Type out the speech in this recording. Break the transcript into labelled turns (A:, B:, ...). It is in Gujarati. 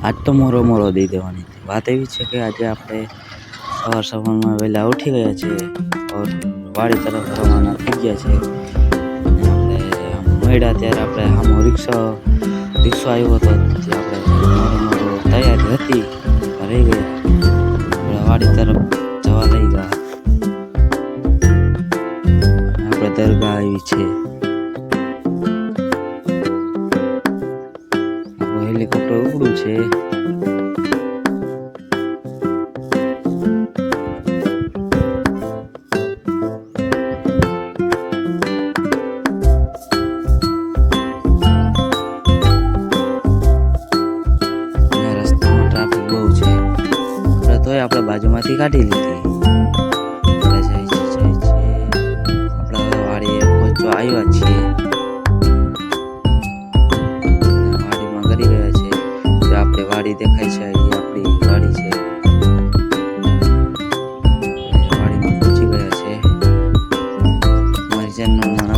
A: આજ તો મોરો મોરો દઈ દેવાની હતી. વાત એવી છે કે આજે આપણે સવારમાં વહેલા ઉઠી ગયા છે ઓર વાડી તરફ રવાના થઈ ગયા છે. અને આપણે મળ્યા ત્યારે આપણે આમ રિક્ષો આવ્યો હતો, તેથી આપણે મોરો તૈયારી હતી રહી ગયા. આપણે વાડી તરફ જવા લઈ ગયા. આપણે દરગાહ આવી છે. હેલિકોપ્ટર ઉપડું છે. રસ્તામાં ટ્રાફિક બહુ છે. તોય આપણે બાજુમાંથી કાઢી લીધી. આપણે વાડીએ પહોંચવા આવ્યા છીએ. આપણે વાડી દેખાય છે, એ આપણી વાડી છે. વાડીમાં પહોંચી ગયા છે. મારી ચેનલમાં